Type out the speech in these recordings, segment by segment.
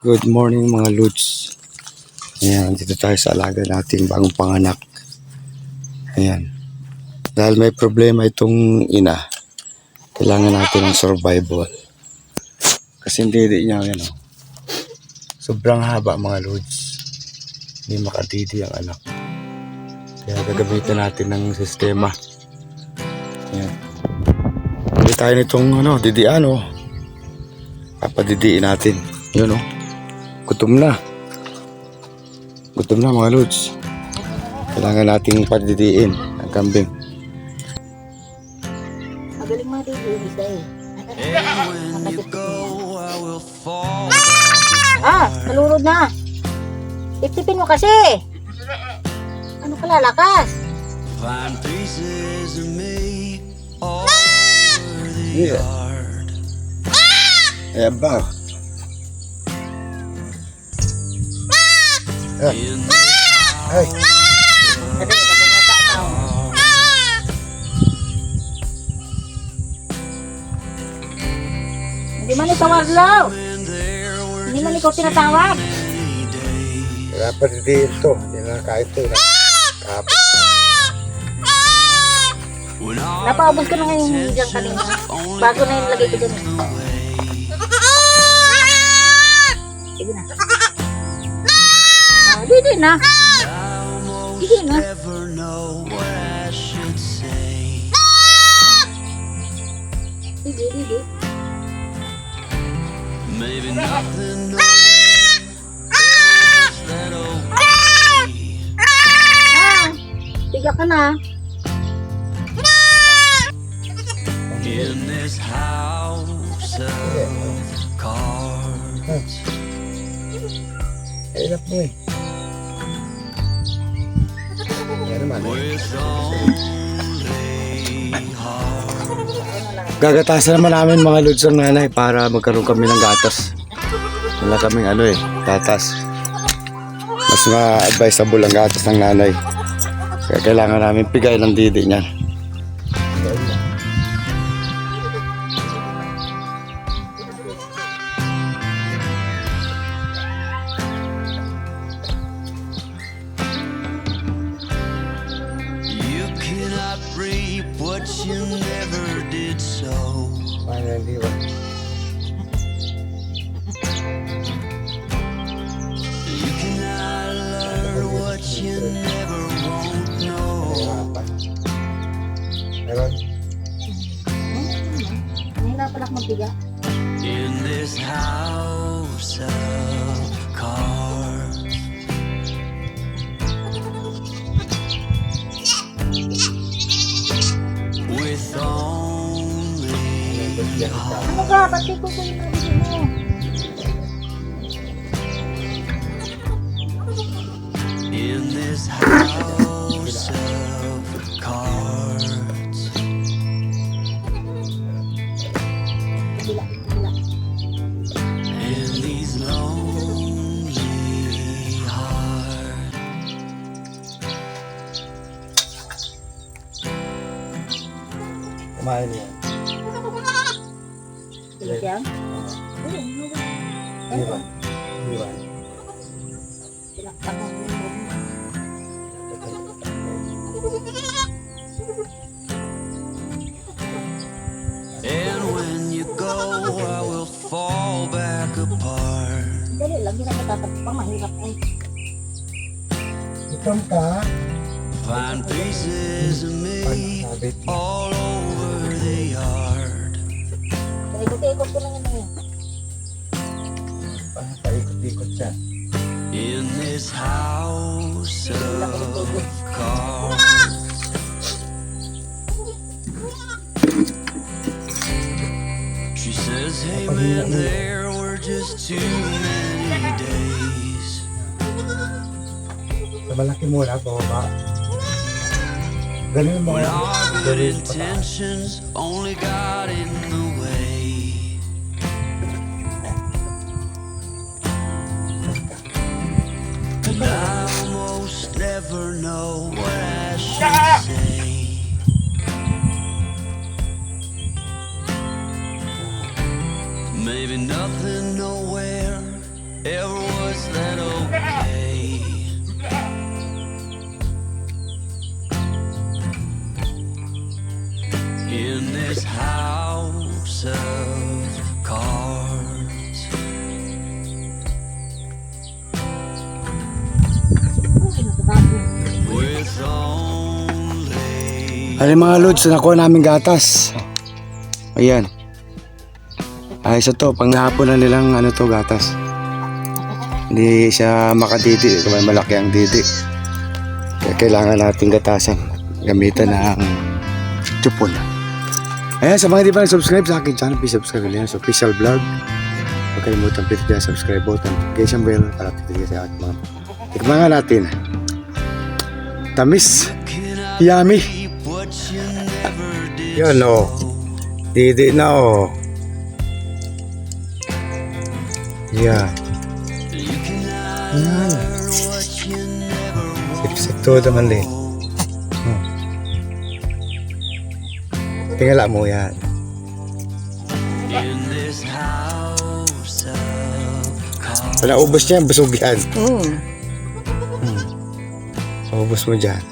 Good morning mga Lods. Ayan, dito tayo sa alaga nating bagong panganak. Ayan. Dahil may problema itong ina, kailangan natin ng survival. Kasi hindi niya, ano, sobrang haba mga Lods. Hindi makadidi ang anak. Kaya gagamitin natin ng sistema. Ayan. Hindi tayo nitong didian, papadidiin natin. Yun, Gutom na. Gutom na mga Lods. Kailangan nating padidiin ang kambing. Magaling mga didiin eh. Nalurod na. Tiptipin mo kasi. Ano ka lalakas? Yeah. Ayan ba? Ay. Hindi man ikaw warlaw. Hindi man ikaw tinatawag. Wala pa dito. Hindi na kahit ito. Kapit. Napaubos ko na ngayon dyan kanina. Bago na yung lagay ko dyan. Sige na. Didi na. Didi na. Didi. Maybe nothing Tiga ka na. in this house of cards. Hirap mo eh. Yan naman. With only heart. Gagatasan naman namin mga Lods ang nanay para magkaroon kami ng gatas. Wala kaming gatas. Mas ma-advisable ang gatas ng nanay. Kaya kailangan namin pigay ng didi niyan. You cannot reap what you never did sow. Hindi ba? You cannot learn what you never won't know. Meron? Nahirapan ako magbiga. In this house of cards. With only heart. Ano ka? Ba't di ko yung nabigyan mo? In this house of cards. Bila. And these lonely hearts. Kumain yan. Bila siya? Hindi ba? Bila. Ako. And when you go, I will fall back apart. Dali lang. Hindi na natatapang. Mahirap ay. Itom ka? Find pieces of me all over the yard. Ikot-ikot ko lang yun ngayon. Paikot-ikot siya. In this house of cards. She says, hey man, there were just too many days. Sa malaki muna, baba. Ganun mo. When our good intentions only got in the way. And I almost never know what I should say. Maybe nothing nowhere was that okay? In this house of cards, with only Ay mga lods, nakuha namin gatas. Ayan. Ay, isa to, pang hapon na nilang ano to, gatas. Hindi siya makadidi, kaya malaki ang didi. Kaya kailangan natin gatasan. Gamitan ng chupon. Ayan, sa mga hindi pa nag-subscribe sa akin channel, please subscribe nila sa official vlog. Huwag kalimutan pindutin ang subscribe button, notification bell para pindutin sa ating mga. Tikman nga natin. Tamis. Yummy. what you never did. Yan o. Didi na o. Yan. Yan. What you never Sip-sip to naman din. Tingala mo yan. in this house of cards. Wala ubos niya, busog yan. Oo. Ubos mo dyan.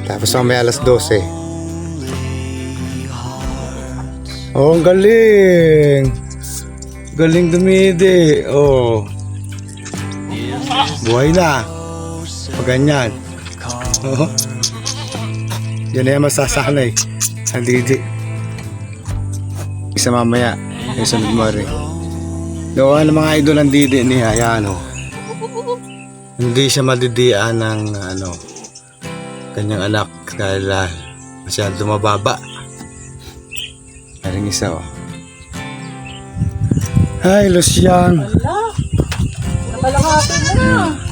Tapos mamaya alas 12. Oh, ang galing. Galing dumidi. Oh. Buhay na. Pag ganyan. Oh. Yan na yung masasanay. Ang didi. Isa mamaya. Yung sunod mo rin. Gawa ng mga idol ang didi niya. Yan o. Hindi siya madidian ng ano, kanyang anak dahil masyadong mababa. Karing isa o. Hi, Lucian. Nakalangapin mo na.